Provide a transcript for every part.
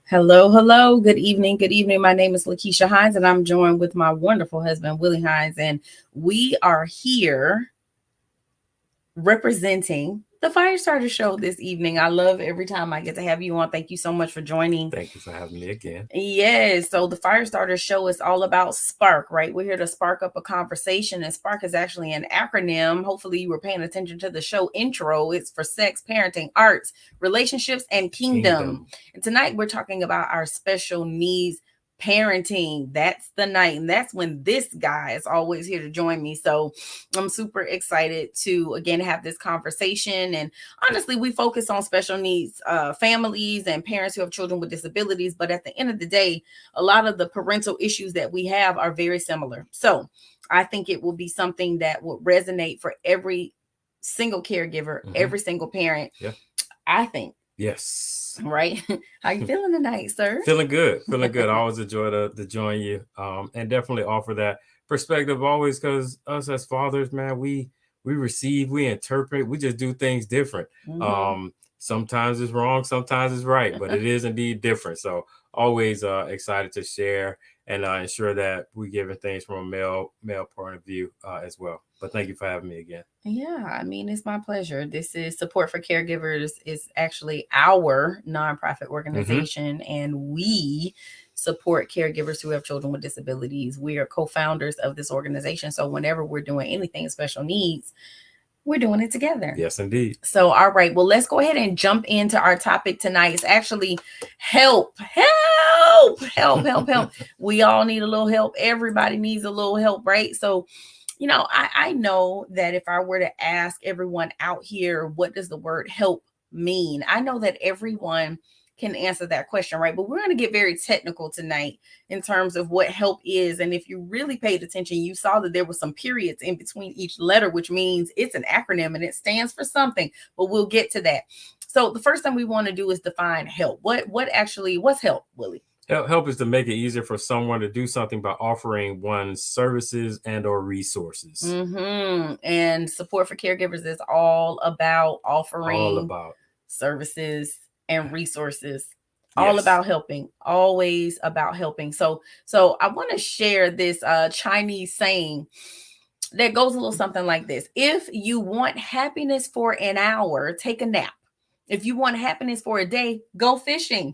Hello, hello. Good evening. Good evening. My name is Lakeisha Hines, and I'm joined with my wonderful husband, Willie Hines. And we are here representing the Firestarter Show this evening. I love every time I get to have you on. Thank you so much for joining. Thank you for having me again. Yes. So the Firestarter Show is all about spark, right? We're here to spark up a conversation, and spark is actually an acronym. Hopefully, you were paying attention to the show intro. It's for sex, parenting, arts, relationships, and kingdom. And tonight, we're talking about our special needs parenting. That's the night, and that's when this guy is always here to join me. So I'm super excited to again have this conversation. And honestly, we focus on special needs families and parents who have children with disabilities, but at the end of the day, a lot of the parental issues that we have are very similar. So I think it will be something that will resonate for every single caregiver, every single parent. Yeah. I think. Yes. Right. How you feeling tonight, sir? Feeling good. Feeling good. I always enjoy to join you, and definitely offer that perspective always, because us as fathers, man, we receive, we interpret, we just do things different. Sometimes it's wrong, sometimes it's right, but it is indeed different. So always excited to share and ensure that we're giving things from a male point of view as well. But thank you for having me again. Yeah, I mean, it's my pleasure. This is Support for Caregivers is actually our nonprofit organization, and we support caregivers who have children with disabilities. We are co-founders of this organization. So whenever we're doing anything special needs, we're doing it together. Yes, indeed. So, all right, well, let's go ahead and jump into our topic tonight. It's actually help. We all need a little help. Everybody needs a little help, right? So, I know that if I were to ask everyone out here, what does the word help mean? I know that everyone can answer that question, right? But we're going to get very technical tonight in terms of what help is. And if you really paid attention, you saw that there were some periods in between each letter, which means it's an acronym and it stands for something, but we'll get to that. So the first thing we want to do is define help. What's help, Willie? Help is to make it easier for someone to do something by offering one's services and or resources. And support for caregivers is all about offering services and resources. All about helping, always about helping. So I want to share this Chinese saying that goes a little something like this. If you want happiness for an hour, take a nap. If you want happiness for a day, go fishing.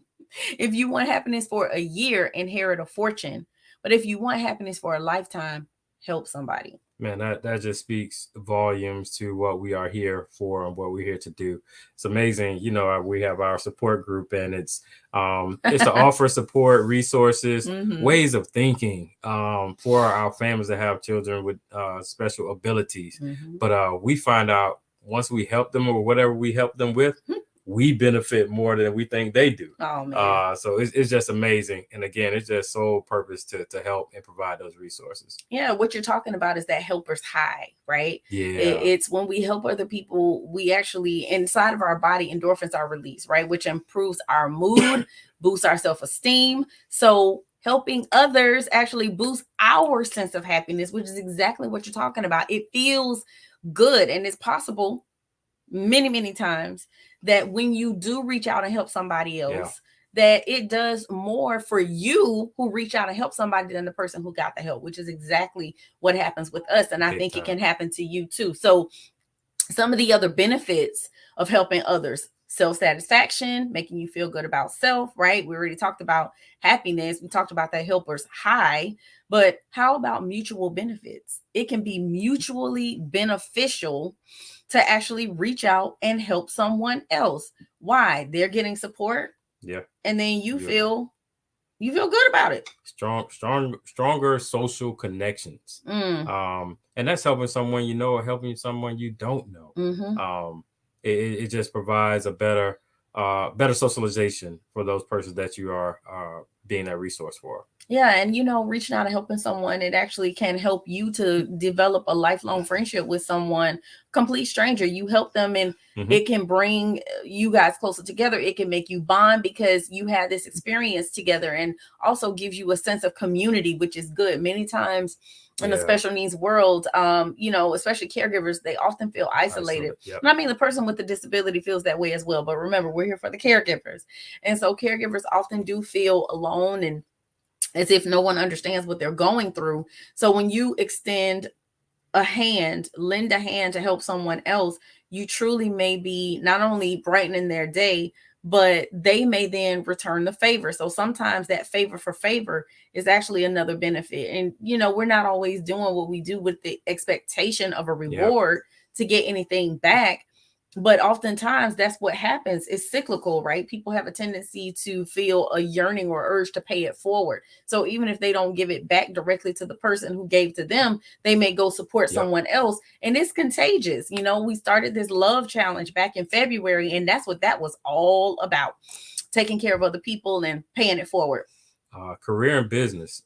If you want happiness for a year, inherit a fortune. But if you want happiness for a lifetime, help somebody. Man, that just speaks volumes to what we are here for and what we're here to do. It's amazing. We have our support group, and it's to offer support, resources, ways of thinking for our families that have children with special abilities. But we find out once we help them or whatever we help them with, we benefit more than we think they do. Oh, man. So it's just amazing. And again, it's just sole purpose to help and provide those resources. Yeah, what you're talking about is that helper's high, right? Yeah. It's when we help other people, we actually, inside of our body, endorphins are released, right? Which improves our mood, boosts our self-esteem. So helping others actually boosts our sense of happiness, which is exactly what you're talking about. It feels good, and it's possible many, many times that when you do reach out and help somebody else, that it does more for you who reach out and help somebody than the person who got the help, which is exactly what happens with us. And I think it can happen to you too. So some of the other benefits of helping others: self-satisfaction, making you feel good about self, right? We already talked about happiness. We talked about that helper's high, but how about mutual benefits? It can be mutually beneficial to actually reach out and help someone else. Why? They're getting support. Yeah. And then you feel good about it. Stronger social connections. And that's helping someone you know or helping someone you don't know. It just provides a better socialization for those persons that you are being a resource for. Yeah, and reaching out and helping someone, it actually can help you to develop a lifelong friendship with someone complete stranger. You help them, and it can bring you guys closer together. It can make you bond because you had this experience together, and also gives you a sense of community, which is good. Many times in the special needs world, especially caregivers, they often feel isolated. Yep. And I mean, the person with the disability feels that way as well. But remember, we're here for the caregivers. And so caregivers often do feel alone and as if no one understands what they're going through. So when you lend a hand to help someone else, you truly may be not only brightening their day, but they may then return the favor. So sometimes that favor for favor is actually another benefit. And, we're not always doing what we do with the expectation of a reward to get anything back. But oftentimes that's what happens. It's cyclical, right? People have a tendency to feel a yearning or urge to pay it forward. So even if they don't give it back directly to the person who gave to them, they may go support someone else. And it's contagious. We started this love challenge back in February, and that's what that was all about. Taking care of other people and paying it forward. Career and business.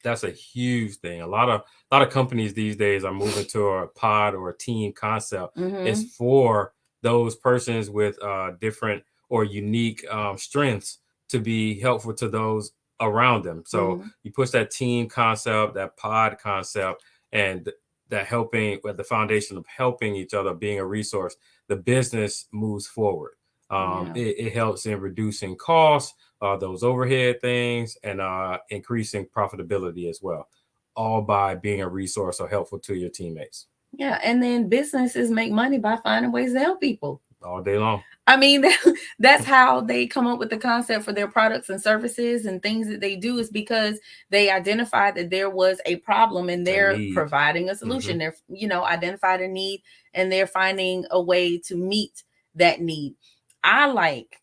That's a huge thing. A lot of companies these days are moving to a pod or a team concept. It's for those persons with different or unique strengths to be helpful to those around them. So you push that team concept, that pod concept, and that helping with the foundation of helping each other, being a resource, the business moves forward. It helps in reducing costs, those overhead things, and increasing profitability as well, all by being a resource or helpful to your teammates. Yeah, and then businesses make money by finding ways to help people all day long. I mean, that's how they come up with the concept for their products and services and things that they do, is because they identified that there was a problem and they're providing a solution. They're, identified a need and they're finding a way to meet that need. I like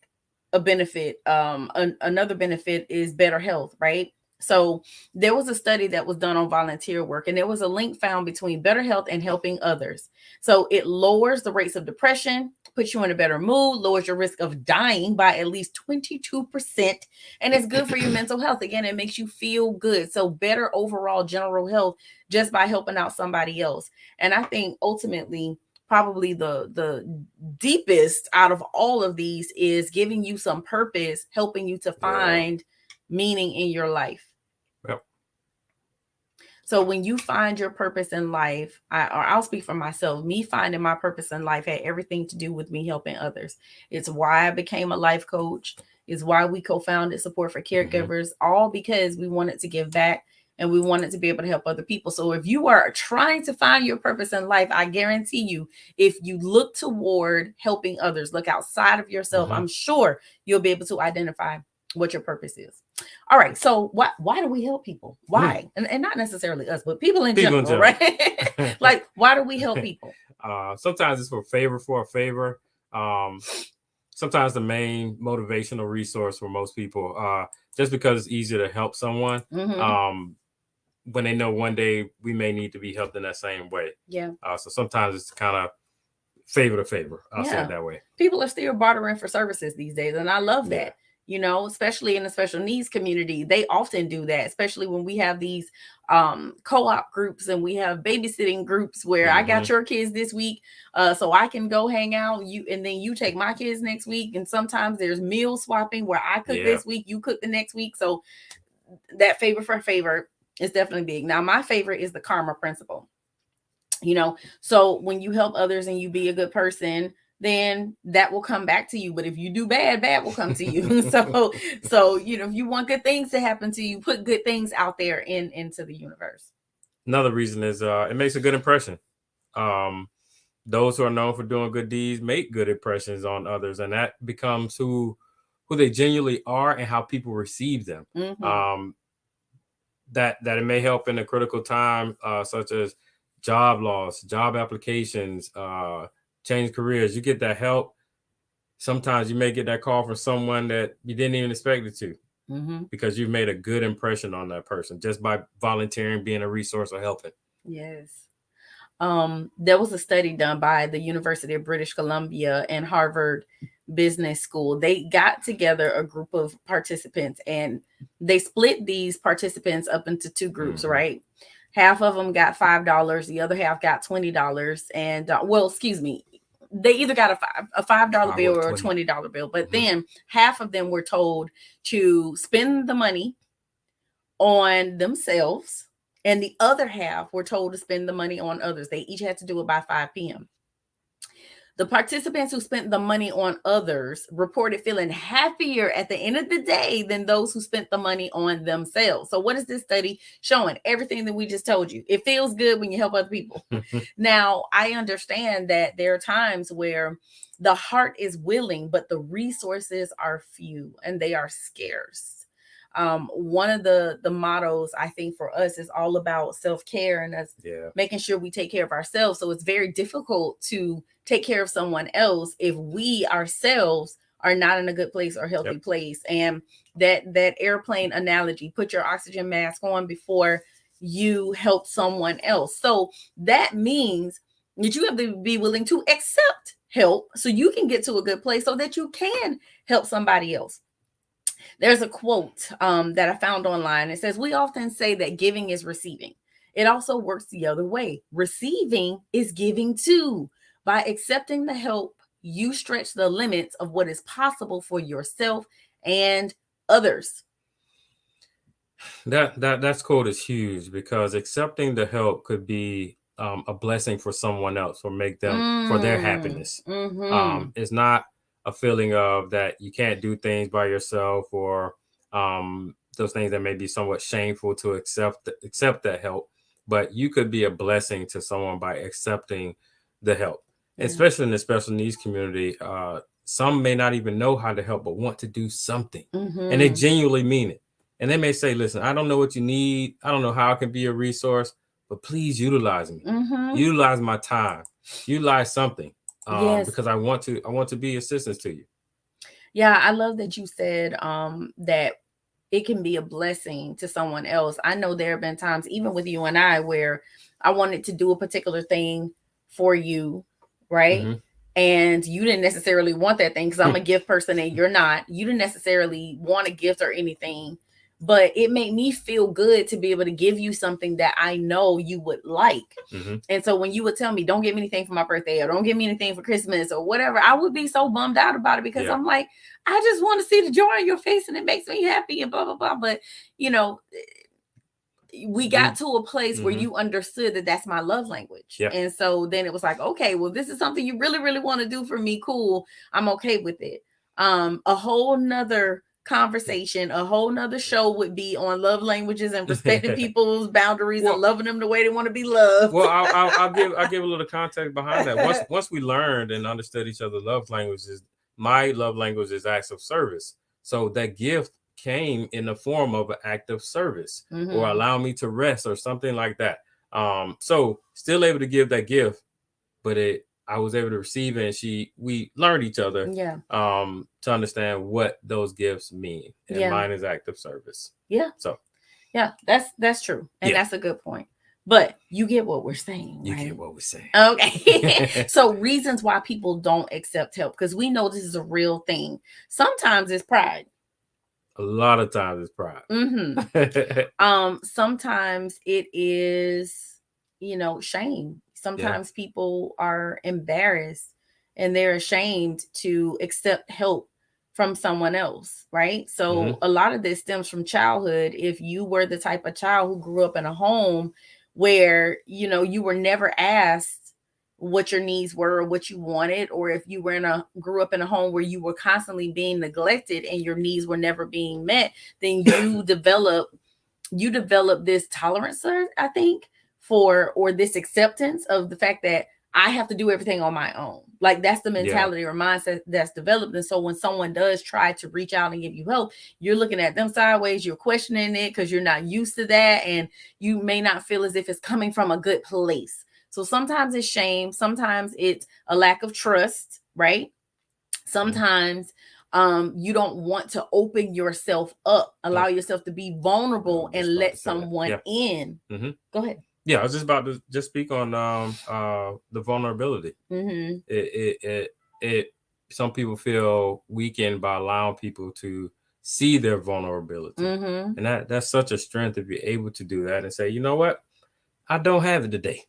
a benefit. Another benefit is better health, right? So there was a study that was done on volunteer work, and there was a link found between better health and helping others. So it lowers the rates of depression, puts you in a better mood, lowers your risk of dying by at least 22%, and it's good for your mental health. Again, it makes you feel good. So better overall general health just by helping out somebody else. And I think ultimately, probably the deepest out of all of these is giving you some purpose, helping you to find meaning in your life. Yep. So when you find your purpose in life, I'll speak for myself, me finding my purpose in life had everything to do with me helping others. It's why I became a life coach. It's why we co-founded Support for Caregivers, all because we wanted to give back and we wanted to be able to help other people. So if you are trying to find your purpose in life, I guarantee you, if you look toward helping others, look outside of yourself, I'm sure you'll be able to identify what your purpose is. All right. So why do we help people? Why? And not necessarily us, but people in general, right? Like, why do we help people? Sometimes it's for a favor. Sometimes the main motivational resource for most people, just because it's easier to help someone. When they know one day we may need to be helped in that same way. Yeah. So sometimes it's kind of favor to favor. I'll say it that way. People are still bartering for services these days, and I love that. Especially in the special needs community, they often do that, especially when we have these co-op groups and we have babysitting groups where I got your kids this week, so I can go hang out, and then you take my kids next week. And sometimes there's meal swapping where I cook this week, you cook the next week. So that favor for favor is definitely big. Now, my favorite is the karma principle. So when you help others and you be a good person, then that will come back to you. But if you do bad will come to you. so if you want good things to happen to you, put good things out there into the universe. Another reason is it makes a good impression. Those who are known for doing good deeds make good impressions on others, and that becomes who they genuinely are and how people receive them. That it may help in a critical time, such as job loss, job applications, change careers. You get that help. Sometimes you may get that call from someone that you didn't even expect it to, because you've made a good impression on that person just by volunteering, being a resource, or helping. Yes. There was a study done by the University of British Columbia and Harvard Business School. They got together a group of participants and they split these participants up into two groups, right? Half of them got $5. The other half got $20. And well, excuse me, they either got a $5 5 bill or or a 20. $20 bill. But Mhm. then half of them were told to spend the money on themselves, and the other half were told to spend the money on others. They each had to do it by 5 p.m. The participants who spent the money on others reported feeling happier at the end of the day than those who spent the money on themselves. So, what is this study showing? Everything that we just told you. It feels good when you help other people. Now, I understand that there are times where the heart is willing, but the resources are few and they are scarce. One of the mottos I think for us is all about self-care and us Yeah. making sure we take care of ourselves. So it's very difficult to take care of someone else if we ourselves are not in a good place or healthy Yep. place. And that airplane analogy, put your oxygen mask on before you help someone else. So that means that you have to be willing to accept help so you can get to a good place so that you can help somebody else. There's a quote that I found online. It says, "We often say that giving is receiving. It also works the other way. Receiving is giving too. By accepting the help, you stretch the limits of what is possible for yourself and others." That's quote is huge because accepting the help could be a blessing for someone else or make them for their happiness. Mm-hmm. It's not a feeling of that you can't do things by yourself or those things that may be somewhat shameful to accept that help, but you could be a blessing to someone by accepting the help, Yeah. especially in the special needs community. Some may not even know how to help, but want to do something, and they Mm-hmm. genuinely mean it. And they may say, listen, I don't know what you need. I don't know how I can be a resource, but please utilize me. Mm-hmm. Utilize my time. Utilize something. Yes. Because I want to be assistance to you. Yeah, I love that you said that it can be a blessing to someone else. I know there have been times, even with you and I, where I wanted to do a particular thing for you, right? Mm-hmm. And you didn't necessarily want that thing because I'm a gift person and you're not. You didn't necessarily want a gift or anything, but it made me feel good to be able to give you something that I know you would like. Mm-hmm. And so when you would tell me, don't get me anything for my birthday or don't get me anything for Christmas or whatever, I would be so bummed out about it because Yeah. I'm like, I just want to see the joy on your face and it makes me happy and blah, blah, blah. But, you know, we got We. to a place where Mm-hmm. you understood that that's my love language. Yeah. And so then it was like, okay, well, this is something you really, really want to do for me. Cool. I'm okay with it. A whole nother conversation, a whole nother show would be on love languages and respecting people's boundaries and Well, loving them the way they want to be loved. well, I'll give a little context behind that. Once we learned and understood each other's love languages, my love language is acts of service. So that gift came in the form of an act of service or Mm-hmm. allow me to rest or something like that. So still able to give that gift, but I was able to receive it, and we learned each other Yeah. to understand what those gifts mean. And Yeah. mine is act of service. Yeah. So Yeah. That's true. And yeah, that's a good point. But you get what we're saying, you right? get what we're saying. Okay. So reasons why people don't accept help, because we know this is a real thing. Sometimes it's pride. A lot of times it's pride. Sometimes it is, shame. Yeah. Sometimes people are embarrassed and they're ashamed to accept help from someone else, right? Mm-hmm. So a lot of this stems from childhood. If you were the type of child who grew up in a home where, you were never asked what your needs were or what you wanted, or if you were grew up in a home where you were constantly being neglected and your needs were never being met, then you develop this tolerance, I think, for, or this acceptance of the fact that I have to do everything on my own. Like that's the Yeah. mentality or mindset that's developed. And so when someone does try to reach out and give you help, you're looking at them sideways, you're questioning it because you're not used to that. And you may not feel as if it's coming from a good place. So sometimes it's shame, sometimes it's a lack of trust, right? Sometimes you don't want to open yourself up, allow yourself to be vulnerable and let someone Yeah. in. Mm-hmm. Go ahead. Yeah, I was just about to just speak on the vulnerability. Mm-hmm. It some people feel weakened by allowing people to see their vulnerability. Mm-hmm. And that's such a strength if you're able to do that and say, you know what? I don't have it today.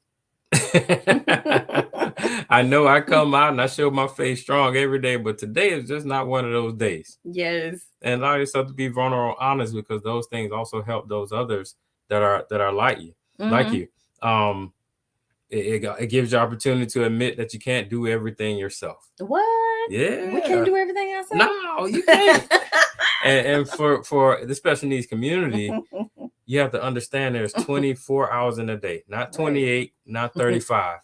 I know I come out and I show my face strong every day, but today is just not one of those days. Yes. And allow yourself to be vulnerable, honest, because those things also help those others that are like you, like Mm-hmm. you. Um, it gives you opportunity to admit that you can't do everything yourself. What? We can't Yeah, do everything ourselves. no, you can't. And for the special needs community, you have to understand there's 24 hours in a day, not Right. 28, not 35.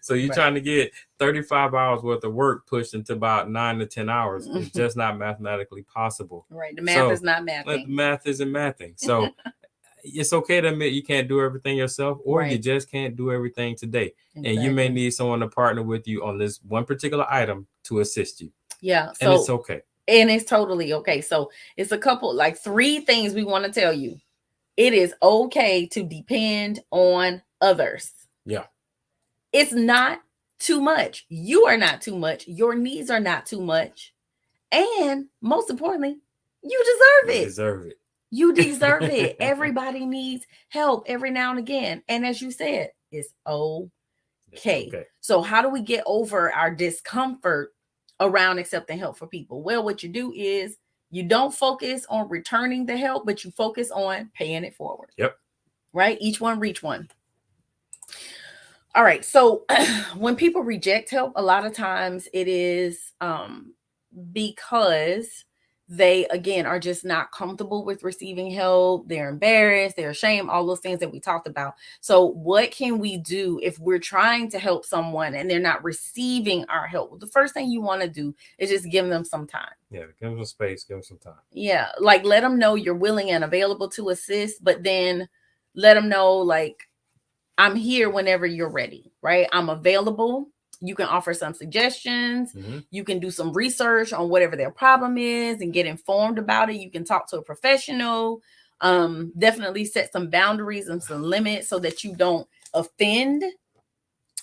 So you're Right. trying to get 35 hours worth of work pushed into about 9 to 10 hours. It's just not mathematically possible. Right. The math So is not the mathing. math isn't mathing. So it's okay to admit you can't do everything yourself, or you Right. just can't do everything today. And you may Exactly. need someone to partner with you on this one particular item to assist you. Yeah. And it's So, okay. and it's totally okay. So it's a couple, like 3 things we want to tell you. It is okay to depend on others. Yeah. It's not too much. You are not too much. Your needs are not too much. And most importantly, you deserve You it. deserve it. You deserve it. Everybody needs help every now and again. And as you said, it's okay. It's okay. So, how do we get over our discomfort around accepting help for people? Well, what you do is you don't focus on returning the help, but you focus on paying it forward. Yep. Right? Each one reach one. All right. So when people reject help, a lot of times it is because they, again, are just not comfortable with receiving help. They're embarrassed, they're ashamed, all those things that we talked about. So what can we do if we're trying to help someone and they're not receiving our help? Well, the first thing you want to do is just give them some time. Yeah, give them some space, give them some time. Yeah, like let them know you're willing and available to assist, but then let them know, like, I'm here whenever you're ready, right? I'm available. You can offer some suggestions. Mm-hmm. You can do some research on whatever their problem is and get informed about it. You can talk to a professional. Definitely set some boundaries and some limits so that you don't offend.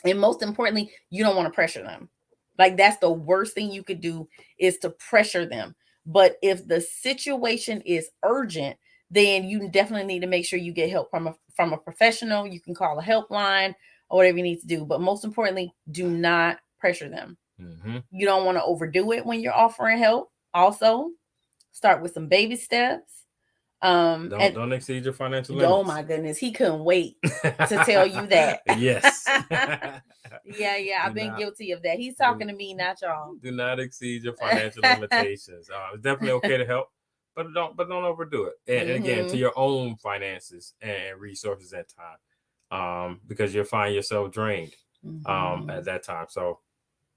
And most importantly, you don't want to pressure them. Like, that's the worst thing you could do, is to pressure them. But if the situation is urgent, then you definitely need to make sure you get help from a professional. You can call a helpline or whatever you need to do. But most importantly, do not pressure them. Mm-hmm. You don't want to overdo it when you're offering help. Also, start with some baby steps. And Don't exceed your financial oh limits. my goodness, he couldn't wait to tell you that. Yes. Yeah, I've been guilty of that. He's talking to me, not y'all. Do not exceed your financial limitations. It's definitely okay to help, but don't overdo it. And again, to your own finances and resources at time, because you'll find yourself drained at that time. So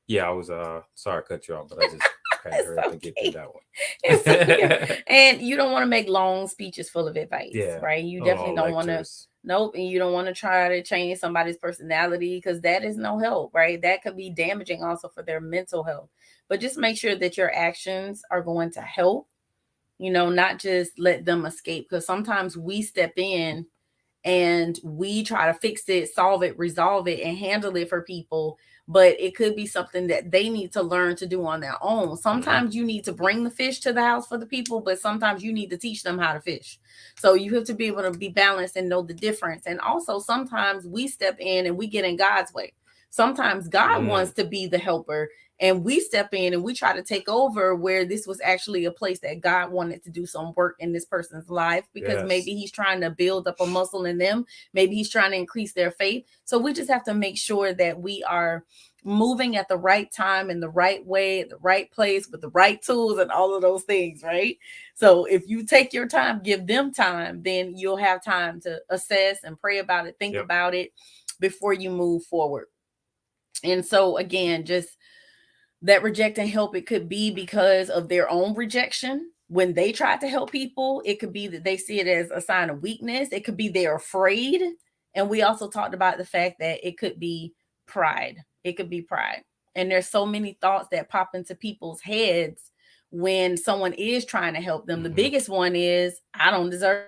yeah, I was sorry to cut you off, but I just kind of hurry up and get through that one. It's okay. And you don't want to make long speeches full of advice, Yeah. right? You definitely don't want to. Nope. And you don't want to try to change somebody's personality, because that is no help, right? That could be damaging also for their mental health. But just make sure that your actions are going to help, not just let them escape. Because sometimes we step in and we try to fix it, solve it, resolve it, and handle it for people. But it could be something that they need to learn to do on their own. Sometimes you need to bring the fish to the house for the people, but sometimes you need to teach them how to fish. So you have to be able to be balanced and know the difference. And also, sometimes we step in and we get in God's way. Sometimes God wants to be the helper, and we step in and we try to take over where this was actually a place that God wanted to do some work in this person's life, because maybe he's trying to build up a muscle in them. Maybe he's trying to increase their faith. So we just have to make sure that we are moving at the right time, in the right way, at the right place, with the right tools and all of those things, right? So if you take your time, give them time, then you'll have time to assess and pray about it, think about it before you move forward. And so again, just that rejecting help, it could be because of their own rejection. When they try to help people, it could be that they see it as a sign of weakness. It could be they're afraid. And we also talked about the fact that it could be pride. It could be pride. And there's so many thoughts that pop into people's heads when someone is trying to help them. The biggest one is, I don't deserve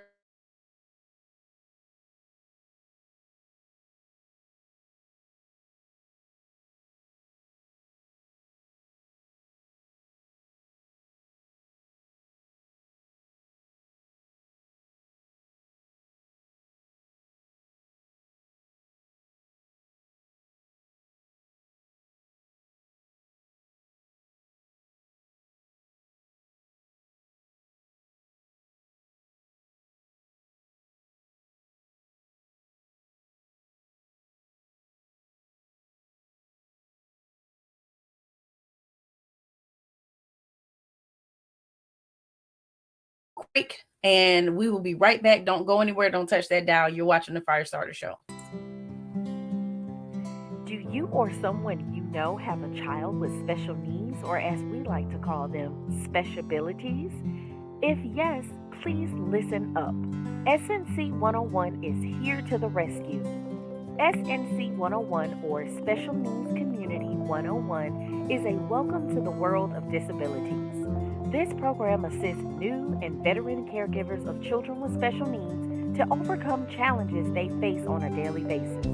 and we will be right back. Don't go anywhere. Don't touch that dial. You're watching the Firestarter Show. Do you or someone you know have a child with special needs, or as we like to call them, special abilities? If yes, please listen up. SNC 101 is here to the rescue. SNC 101, or Special Needs Community 101, is a welcome to the world of disabilities. This program assists new and veteran caregivers of children with special needs to overcome challenges they face on a daily basis.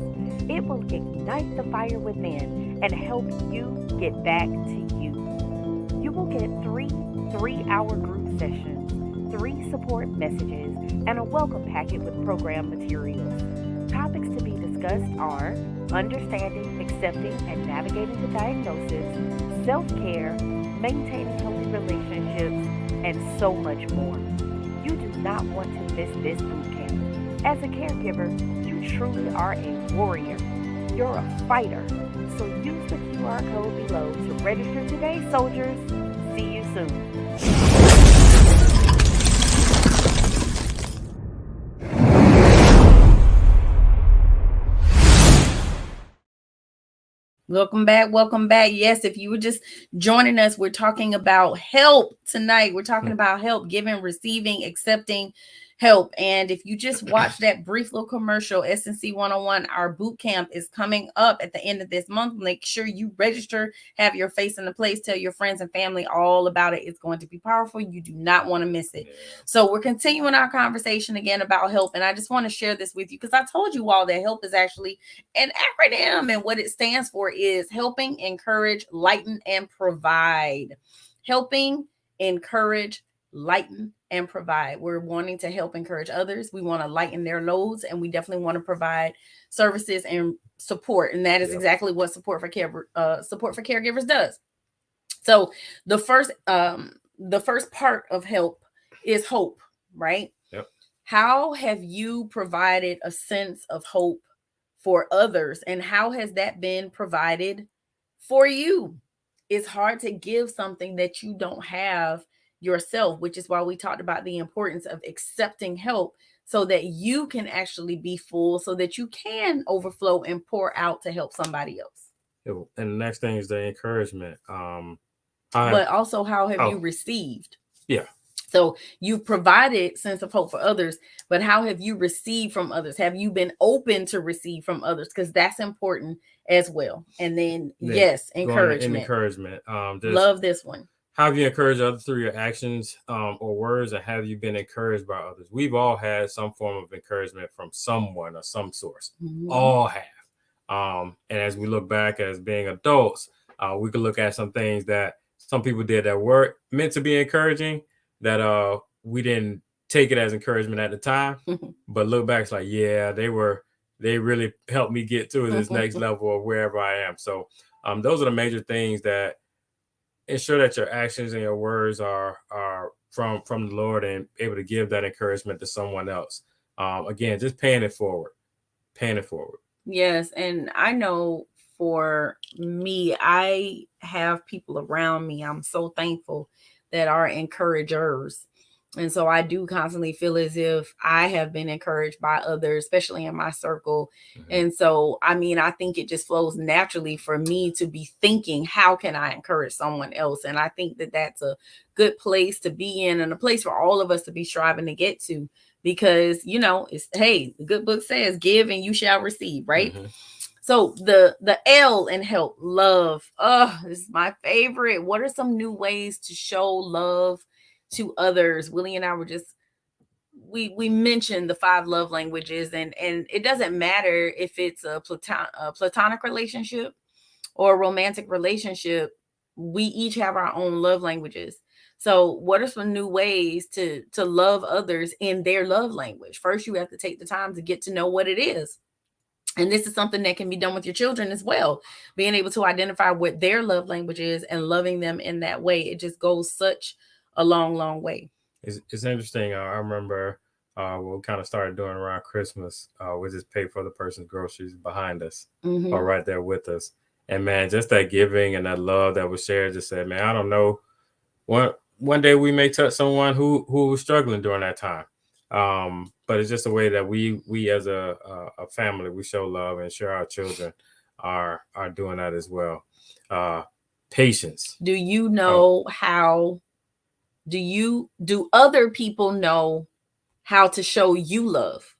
It will ignite the fire within and help you get back to you. You will get three-hour group sessions, 3 support messages, and a welcome packet with program materials. Topics to be discussed are understanding, accepting, and navigating the diagnosis, self care, maintaining healthy relationships, and so much more. You do not want to miss this boot camp. As a caregiver, you truly are a warrior. You're a fighter. So use the QR code below to register today, soldiers. See you soon. Welcome back. Welcome back. Yes, if you were just joining us, we're talking about help tonight. We're talking about help, giving, receiving, accepting help. And if you just watched that brief little commercial, SNC 101, our boot camp is coming up at the end of this month. Make sure you register, have your face in the place, tell your friends and family all about it. It's going to be powerful. You do not want to miss it. Yeah. So we're continuing our conversation again about help. And I just want to share this with you because I told you all that help is actually an acronym, and what it stands for is helping, encourage, lighten, and provide. Helping, encourage, lighten, and provide. We're wanting to help encourage others. We want to lighten their loads, and we definitely want to provide services and support. And that is exactly what support for caregivers does. So the first part of help is hope, right? Yep. How have you provided a sense of hope for others, and how has that been provided for you? It's hard to give something that you don't have yourself, which is why we talked about the importance of accepting help so that you can actually be full, so that you can overflow and pour out to help somebody else. And the next thing is the encouragement. But also, how have you received? Yeah. So you've provided sense of hope for others, but how have you received from others? Have you been open to receive from others? Because that's important as well. And then yes, encouragement. Love this one. How have you encouraged others through your actions or words, and have you been encouraged by others? We've all had some form of encouragement from someone or some source. Mm-hmm. All have. And as we look back as being adults, we could look at some things that some people did that were meant to be encouraging, that we didn't take it as encouragement at the time, but look back, it's like, yeah, they really helped me get to this next level of wherever I am. So those are the major things that ensure that your actions and your words are from the Lord and able to give that encouragement to someone else. Again, just paying it forward. Yes. And I know for me, I have people around me. I'm so thankful that are encouragers. And so I do constantly feel as if I have been encouraged by others, especially in my circle. Mm-hmm. And so, I mean, I think it just flows naturally for me to be thinking, how can I encourage someone else? And I think that that's a good place to be in, and a place for all of us to be striving to get to, because, you know, it's, hey, the good book says, give and you shall receive, right? Mm-hmm. So the L in help, love. Oh, this is my favorite. What are some new ways to show love to others? Willie and I were just, we mentioned the 5 love languages, and it doesn't matter if it's a platonic relationship or a romantic relationship. We each have our own love languages. So what are some new ways to love others in their love language? First, you have to take the time to get to know what it is. And this is something that can be done with your children as well. Being able to identify what their love language is and loving them in that way. It just goes such a long, long way. It's interesting. I remember what we kind of started doing around Christmas. We just pay for the person's groceries behind us, mm-hmm. or right there with us. And man, just that giving and that love that was shared, just said, man, I don't know one day we may touch someone who was struggling during that time. But it's just a way that we as a family, we show love and share our children are doing that as well. Patience. Do you know how? Do other people know how to show you love?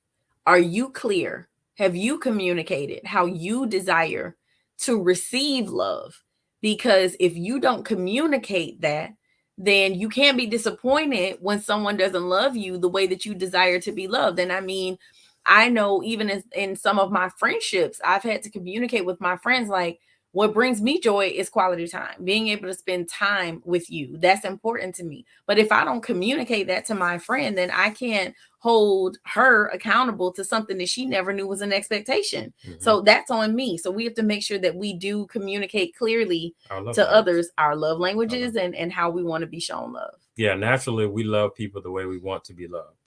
Are you clear? Have you communicated how you desire to receive love? Because if you don't communicate that, then you can't be disappointed when someone doesn't love you the way that you desire to be loved. And I mean, I know even in some of my friendships, I've had to communicate with my friends like, what brings me joy is quality time, being able to spend time with you. That's important to me. But if I don't communicate that to my friend, then I can't hold her accountable to something that she never knew was an expectation. So that's on me. So we have to make sure that we do communicate clearly to others our love languages and how we want to be shown love. Yeah, naturally, we love people the way we want to be loved.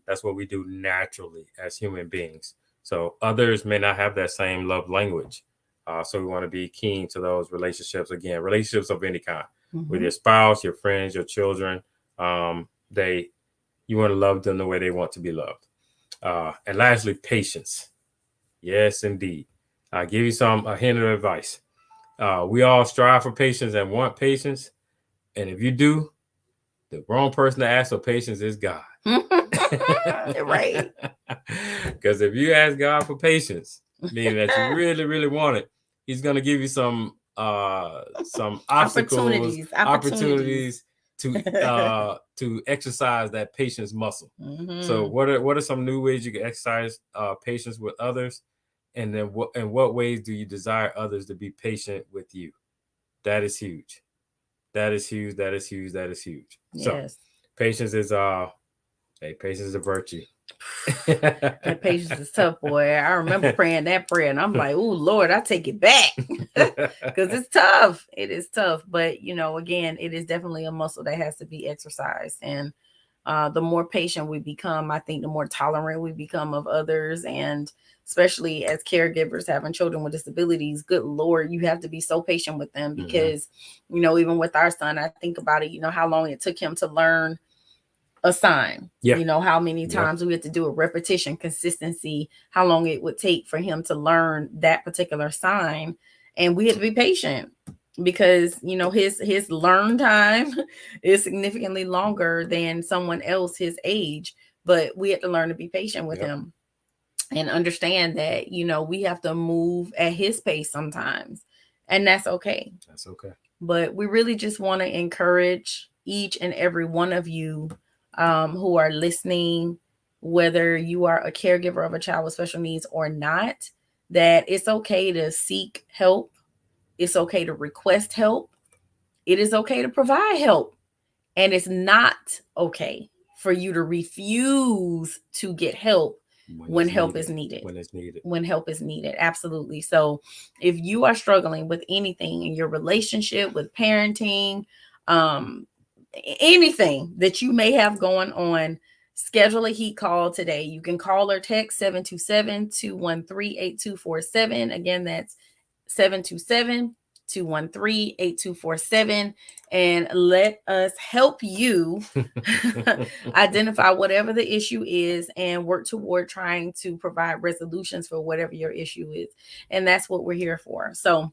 That's what we do naturally as human beings. So others may not have that same love language. So we want to be keen to those relationships. Again, relationships of any kind, with your spouse, your friends, your children. You want to love them the way they want to be loved. And lastly, patience. Yes, indeed. I'll give you a hint of advice. We all strive for patience and want patience. And if you do, the wrong person to ask for patience is God. Right. Because if you ask God for patience, meaning that you really, really want it, He's going to give you some obstacles, opportunities to exercise that patience muscle. So what are some new ways you can exercise patience with others? And then what ways do you desire others to be patient with you? That is huge. That is huge. That is huge. That is huge. Yes. So patience is patience is a virtue. That patience is tough, boy. I remember praying that prayer and I'm like, oh Lord, I take it back. Because it's tough. It is tough. But again, it is definitely a muscle that has to be exercised. And the more patient we become, I think the more tolerant we become of others. And especially as caregivers having children with disabilities, good Lord, you have to be so patient with them because, even with our son, I think about it, how long it took him to learn a sign. How many times we had to do a repetition, consistency, how long it would take for him to learn that particular sign. And we had to be patient because his learn time is significantly longer than someone else his age, but we had to learn to be patient with him and understand that we have to move at his pace sometimes, and that's okay. But we really just want to encourage each and every one of you who are listening, whether you are a caregiver of a child with special needs or not, that it's okay to seek help. It's okay to request help. It is okay to provide help. And it's not okay for you to refuse to get help when help is needed. When help is needed. Absolutely. So if you are struggling with anything in your relationship, with parenting, anything that you may have going on, schedule a HEAT call today. You can call or text 727-213-8247. Again, that's 727-213-8247, and let us help you identify whatever the issue is and work toward trying to provide resolutions for whatever your issue is. And that's what we're here for. So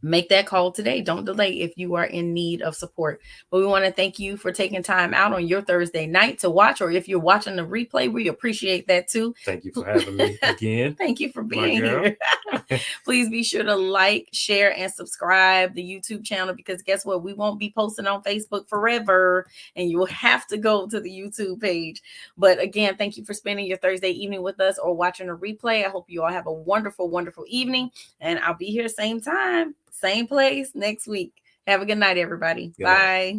make that call today. Don't delay if you are in need of support. But we want to thank you for taking time out on your Thursday night to watch, or if you're watching the replay, we appreciate that too. Thank you for having me again. Thank you for being here. Please be sure to like, share, and subscribe the YouTube channel, because guess what? We won't be posting on Facebook forever, and you will have to go to the YouTube page. But again, thank you for spending your Thursday evening with us or watching a replay. I hope you all have a wonderful, wonderful evening, and I'll be here same time, same place next week. Have a good night, everybody. Bye.